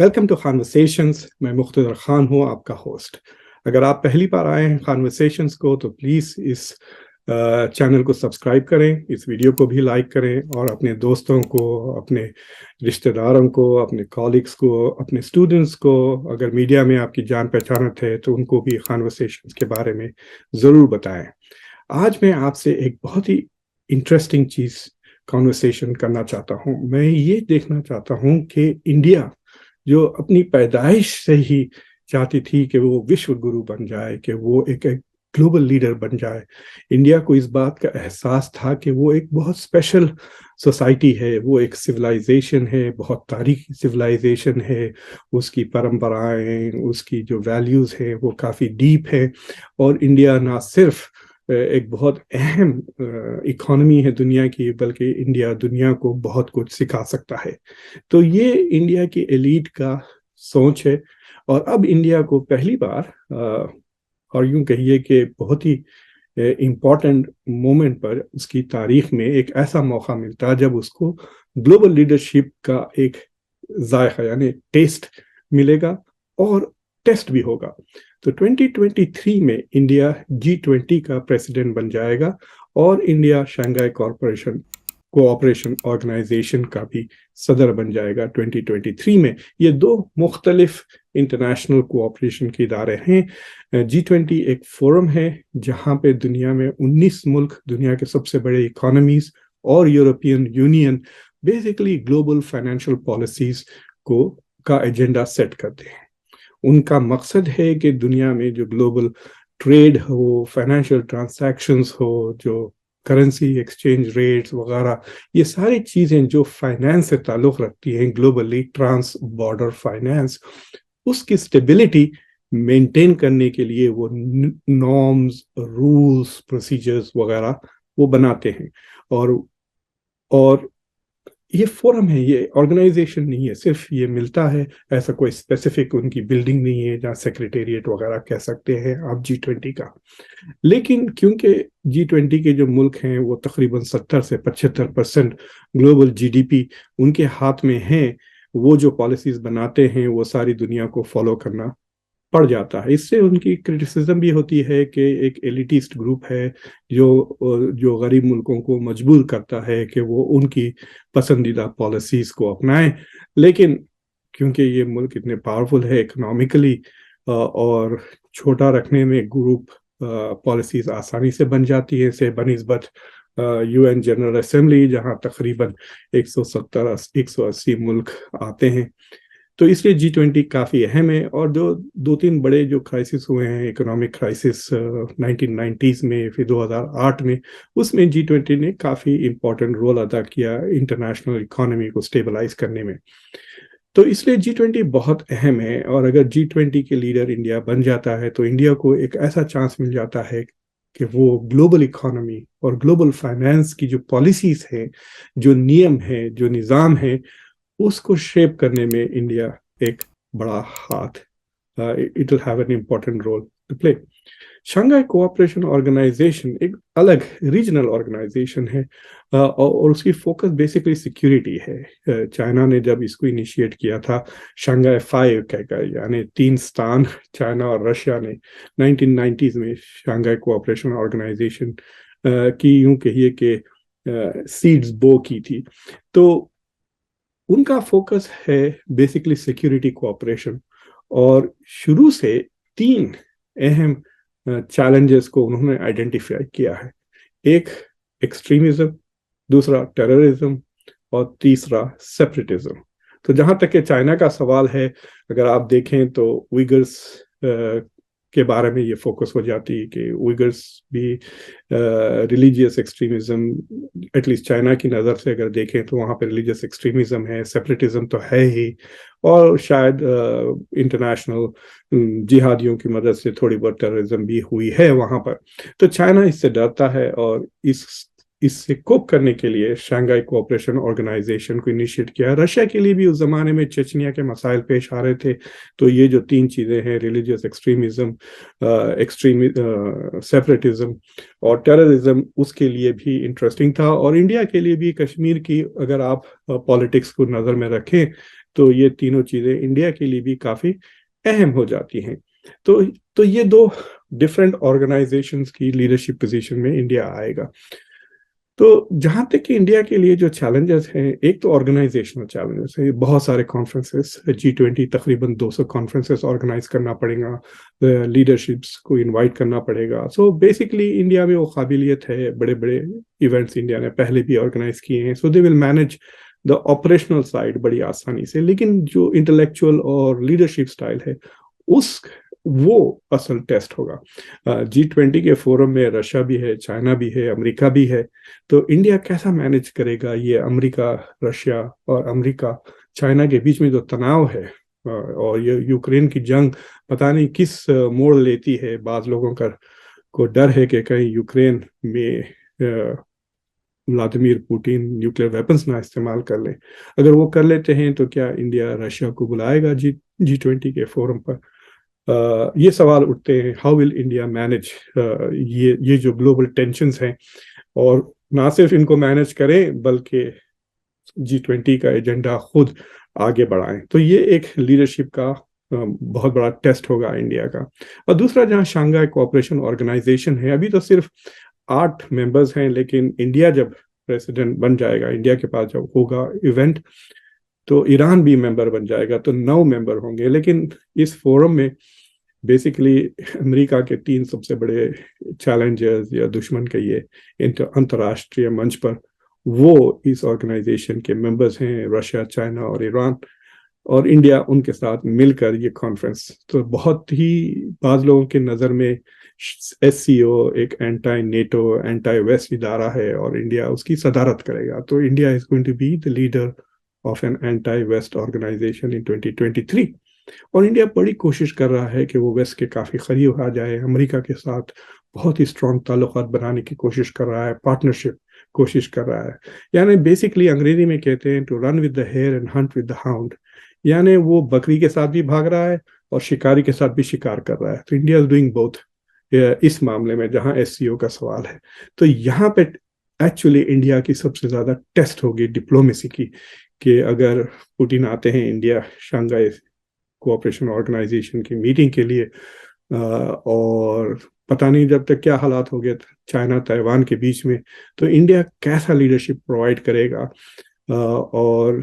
Welcome to conversations. میں مختصر خان ہوں، آپ کا ہوسٹ. اگر آپ پہلی بار آئے ہیں کانورسیشنز کو تو پلیز اس چینل کو سبسکرائب کریں، اس ویڈیو کو بھی لائک کریں، اور اپنے دوستوں کو، اپنے رشتہ داروں کو، اپنے کالیگس کو، اپنے اسٹوڈنٹس کو، اگر میڈیا میں آپ کی جان پہچانت ہے تو ان کو بھی کانورسیشنز کے بارے میں ضرور بتائیں. آج میں آپ سے ایک بہت ہی انٹرسٹنگ چیز کانورسیشن کرنا چاہتا ہوں. میں یہ دیکھنا چاہتا ہوں کہ انڈیا جو اپنی پیدائش سے ہی چاہتی تھی کہ وہ وشو گرو بن جائے، کہ وہ ایک گلوبل لیڈر بن جائے. انڈیا کو اس بات کا احساس تھا کہ وہ ایک بہت اسپیشل سوسائٹی ہے، وہ ایک سویلائزیشن ہے، بہت تاریخی سویلائزیشن ہے. اس کی پرمپرائیں، اس کی جو ویلیوز ہیں وہ کافی ڈیپ ہیں. اور انڈیا نہ صرف ایک بہت اہم اکانومی ہے دنیا کی، بلکہ انڈیا دنیا کو بہت کچھ سکھا سکتا ہے. تو یہ انڈیا کی ایلیٹ کا سوچ ہے. اور اب انڈیا کو پہلی بار اور یوں کہیے کہ بہت ہی امپورٹنٹ مومنٹ پر اس کی تاریخ میں ایک ایسا موقع ملتا جب اس کو گلوبل لیڈرشپ کا ایک ذائقہ یعنی ٹیسٹ ملے گا اور ٹیسٹ بھی ہوگا. تو 2023 میں انڈیا G20 کا پریزیڈنٹ بن جائے گا، اور انڈیا شنگھائی کوآپریشن آرگنائزیشن کا بھی صدر بن جائے گا 2023 میں. یہ دو مختلف انٹرنیشنل کوآپریشن کے ادارے ہیں. G20 ایک فورم ہے جہاں پہ دنیا میں 19 ملک، دنیا کے سب سے بڑے اکانومیز اور European union basically global financial policies کا ایجنڈا سیٹ کرتے ہیں. ان کا مقصد ہے کہ دنیا میں جو گلوبل ٹریڈ ہو، فائنینشیل ٹرانزیکشنز ہو، جو کرنسی ایکسچینج ریٹس وغیرہ، یہ ساری چیزیں جو فائنینس سے تعلق رکھتی ہیں گلوبلی، ٹرانس بارڈر فائنینس، اس کی اسٹیبلٹی مینٹین کرنے کے لیے وہ نارمز، رولز، پروسیجرز وغیرہ وہ بناتے ہیں. اور یہ فورم ہے، یہ آرگنائزیشن نہیں ہے. صرف یہ ملتا ہے، ایسا کوئی اسپیسیفک ان کی بلڈنگ نہیں ہے جہاں سیکریٹریٹ وغیرہ کہہ سکتے ہیں آپ G20 کا. لیکن کیونکہ G20 کے جو ملک ہیں وہ تقریباً 70 سے 75% گلوبل GDP ان کے ہاتھ میں ہیں، وہ جو پالیسیز بناتے ہیں وہ ساری دنیا کو فالو کرنا پڑ جاتا ہے. اس سے ان کی کرٹیسزم بھی ہوتی ہے کہ ایک ایلیٹسٹ گروپ ہے جو غریب ملکوں کو مجبور کرتا ہے کہ وہ ان کی پسندیدہ پالیسیز کو اپنائیں. لیکن کیونکہ یہ ملک اتنے پاورفل ہے اکنامکلی اور چھوٹا رکھنے میں گروپ پالیسیز آسانی سے بن جاتی ہیں، سے بنسبت UN جنرل اسمبلی جہاں تقریباً 170-180 ملک آتے ہیں. تو اس لیے G20 کافی اہم ہے. اور جو 2-3 بڑے جو کرائسس ہوئے ہیں، اکنامک کرائسس 1990s میں، پھر 2008 میں، اس میں G20 نے کافی امپورٹنٹ رول ادا کیا انٹرنیشنل اکانومی کو سٹیبلائز کرنے میں. تو اس لیے G20 بہت اہم ہے. اور اگر G20 کے لیڈر انڈیا بن جاتا ہے تو انڈیا کو ایک ایسا چانس مل جاتا ہے کہ وہ گلوبل اکانومی اور گلوبل فائنینس کی جو پالیسیز ہیں، جو نیم ہیں، جو نظام ہیں، اس کو شیپ کرنے میں انڈیا ایک بڑا ہاتھ، it will have an important role to play. Shanghai cooperation organisation ایک الگ ریجنل آرگنائزیشن ہے، اور اس کی فوکس بیسیکلی سیکیورٹی ہے. چائنا نے جب اس کو انیشیٹ کیا تھا شنگھائی 5 کہہ کر، یعنی 3 ستان، چائنا اور رشیا نے 1990s میں شنگھائی کوآپریشن آرگنائزیشن کی یوں کہیے کہ سیڈز بو کی تھی. تو ان کا فوکس ہے بیسیکلی سیکیورٹی کوآپریشن. اور شروع سے 3 اہم چیلنجز کو انہوں نے آئیڈینٹیفائی کیا ہے. ایک ایکسٹریمزم، دوسرا ٹیررزم، اور تیسرا سیپریٹزم. تو جہاں تک کہ چائنا کا سوال ہے، اگر آپ دیکھیں تو ویگرز کے بارے میں یہ فوکس ہو جاتی ہے کہ ویگرز بھی religious extremism, at least China کی نظر سے اگر دیکھیں تو وہاں پہ ریلیجیس ایکسٹریمزم ہے، سیپریٹزم تو ہے ہی، اور شاید انٹرنیشنل جہادیوں کی مدد سے تھوڑی بہت ٹیررزم بھی ہوئی ہے وہاں پر. تو چائنا اس سے ڈرتا ہے، اور اس سے کوپ کرنے کے لیے شنگھائی کوآپریشن آرگنائزیشن کو انیشیٹ کیا. رشیا کے لیے بھی اس زمانے میں چچنیا کے مسائل پیش آ رہے تھے. تو یہ جو 3 چیزیں ہیں، ریلیجیس ایکسٹریمزم، سیپریٹزم اور ٹیررزم، اس کے لیے بھی انٹرسٹنگ تھا. اور انڈیا کے لیے بھی کشمیر کی اگر آپ پالیٹکس کو نظر میں رکھیں تو یہ تینوں چیزیں انڈیا کے لیے بھی کافی اہم ہو جاتی ہیں. تو یہ دو ڈفرینٹ آرگنائزیشنز کی لیڈرشپ پوزیشن میں انڈیا آئے گا. تو جہاں تک کہ انڈیا کے لیے جو چیلنجز ہیں، ایک تو آرگنائزیشنل چیلنجز ہے، بہت سارے کانفرنسز، G20 تقریباً 200 کانفرنسز آرگنائز کرنا پڑے گا، لیڈرشپس کو انوائٹ کرنا پڑے گا. سو بیسکلی انڈیا میں وہ قابلیت ہے، بڑے بڑے ایونٹس انڈیا نے پہلے بھی آرگنائز کیے ہیں. سو دے ول مینیج دا آپریشنل سائڈ بڑی آسانی سے. لیکن جو انٹلیکچوئل اور لیڈرشپ سٹائل ہے وہ اصل ٹیسٹ ہوگا. G20 کے فورم میں رشیا بھی ہے، چائنا بھی ہے، امریکہ بھی ہے. تو انڈیا کیسا مینج کرے گا یہ امریکہ، رشیا اور امریکہ چائنا کے بیچ میں جو تناؤ ہے، اور یہ یوکرین کی جنگ پتہ نہیں کس موڑ لیتی ہے. بعض لوگوں کو ڈر ہے کہ کہیں یوکرین میں ولادیمیر پوٹین نیوکلیئر ویپنز نہ استعمال کر لیں. اگر وہ کر لیتے ہیں تو کیا انڈیا رشیا کو بلائے گا G20 کے فورم پر؟ یہ سوال اٹھتے ہیں. ہاؤ ول انڈیا مینج یہ جو گلوبل ٹینشنز ہیں، اور نہ صرف ان کو مینج کریں بلکہ G20 کا ایجنڈا خود آگے بڑھائیں. تو یہ ایک لیڈرشپ کا بہت بڑا ٹیسٹ ہوگا انڈیا کا. اور دوسرا، جہاں شانگھائی کوآپریشن آرگنائزیشن ہے، ابھی تو صرف 8 ممبرز ہیں، لیکن انڈیا جب پریزیڈنٹ بن جائے گا، انڈیا کے پاس جب ہوگا ایونٹ، تو ایران بھی ممبر بن جائے گا، تو 9 ممبر ہوں گے. لیکن اس فورم میں بیسیکلی امریکہ کے 3 سب سے بڑے چیلنجرز یا دشمن کہیے انترراشٹریہ منچ پر، وہ اس آرگنائزیشن کے ممبرز ہیں، رشیا، چائنا اور ایران. اور انڈیا ان کے ساتھ مل کر یہ کانفرنس، تو بہت ہی بعض لوگوں کے نظر میں SCO ایک اینٹائی نیٹو، اینٹائی ویسٹ ادارہ ہے، اور انڈیا اس کی صدارت کرے گا. تو India is going to be the leader of an anti-West organization in 2023. اور انڈیا بڑی کوشش کر رہا ہے کہ وہ ویسٹ کے کافی قریب آ جائے. امریکہ کے ساتھ بہت ہی اسٹرانگ تعلقات بنانے کی کوشش کر رہا ہے، پارٹنرشپ کوشش کر رہا ہے. یعنی بیسکلی انگریزی میں کہتے ہیں to run with the hare and hunt with the hound. یعنی وہ بکری کے ساتھ بھی بھاگ رہا ہے اور شکاری کے ساتھ بھی شکار کر رہا ہے. تو انڈیا از ڈوئنگ بوتھ اس معاملے میں، جہاں SCO کا سوال ہے. تو یہاں پہ ایکچولی انڈیا کی سب سے زیادہ ٹیسٹ ہوگی ڈپلومیسی کی، کہ اگر پوٹین آتے ہیں انڈیا شانگھائی کوآپریشن آرگنائزیشن کی میٹنگ کے لیے، اور پتہ نہیں جب تک کیا حالات ہو گئے چائنا تائیوان کے بیچ میں، تو انڈیا کیسا لیڈرشپ پرووائڈ کرے گا، اور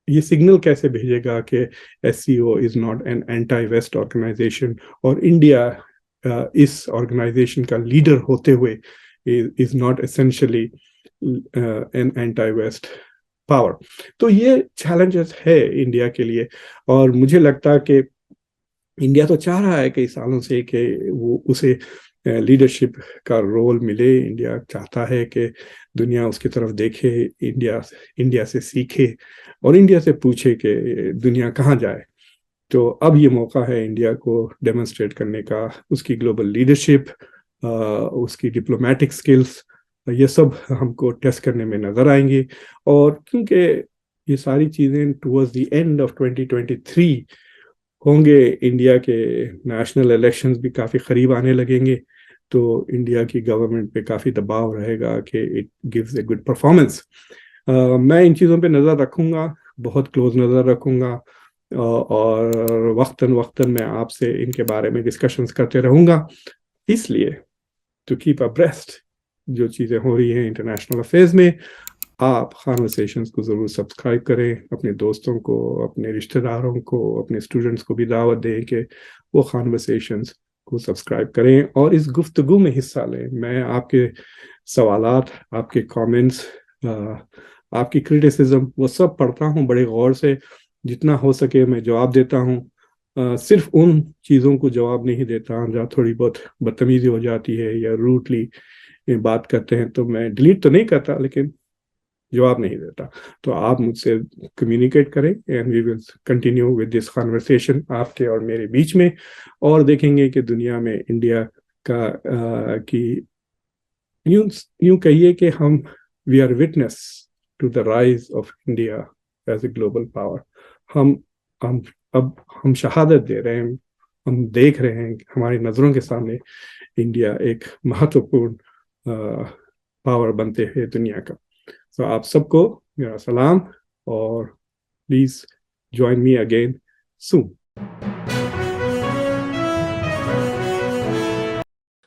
یہ سگنل کیسے بھیجے گا کہ SCO is not an anti west organisation, اور انڈیا اس آرگنائزیشن کا لیڈر ہوتے ہوئے is not essentially an anti west power. تو یہ چیلنجز ہے انڈیا کے لیے. اور مجھے لگتا ہے کہ انڈیا تو چاہ رہا ہے کئی سالوں سے کہ وہ اسے لیڈرشپ کا رول ملے. انڈیا چاہتا ہے کہ دنیا اس کی طرف دیکھے، انڈیا سے سیکھے، اور انڈیا سے پوچھے کہ دنیا کہاں جائے. تو اب یہ موقع ہے انڈیا کو ڈیمونسٹریٹ کرنے کا، اس کی گلوبل لیڈرشپ، اس کی ڈپلومیٹک سکلز، یہ سب ہم کو ٹیسٹ کرنے میں نظر آئیں گے. اور کیونکہ یہ ساری چیزیں ٹورڈز دی اینڈ آف 2023 ہوں گے، انڈیا کے نیشنل الیکشنز بھی کافی قریب آنے لگیں گے، تو انڈیا کی گورنمنٹ پہ کافی دباؤ رہے گا کہ it gives a good performance. میں ان چیزوں پہ نظر رکھوں گا، بہت کلوز نظر رکھوں گا، اور وقتاً میں آپ سے ان کے بارے میں ڈسکشنز کرتے رہوں گا. اس لیے ٹو کیپ ابریسٹ جو چیزیں ہو رہی ہیں انٹرنیشنل افیئرز میں، آپ خانورسیشنز کو ضرور سبسکرائب کریں، اپنے دوستوں کو، اپنے رشتہ داروں کو، اپنے اسٹوڈنٹس کو بھی دعوت دیں کہ وہ خانورسیشنز کو سبسکرائب کریں اور اس گفتگو میں حصہ لیں. میں آپ کے سوالات، آپ کے کامنٹس، آپ کی کرٹیسزم، وہ سب پڑھتا ہوں بڑے غور سے. جتنا ہو سکے میں جواب دیتا ہوں. صرف ان چیزوں کو جواب نہیں دیتا جہاں تھوڑی بہت بدتمیزی ہو جاتی ہے یا روٹلی بات کرتے ہیں، تو میں ڈیلیٹ تو نہیں کرتا لیکن جواب نہیں دیتا. تو آپ مجھ سے کمیونیکیٹ کریں and we will continue with this conversation آپ کے اور میرے بیچ میں، اور دیکھیں گے کہ دنیا میں انڈیا کا کی یوں کہیے کہ ہم we are witness to the rise of India as a global power. ہم شہادت دے رہے ہیں، ہم دیکھ رہے ہیں ہماری نظروں کے سامنے انڈیا ایک مہتوپورن پاور بنتے ہیں دنیا کا. تو آپ سب کو میرا سلام، اور please join me again soon.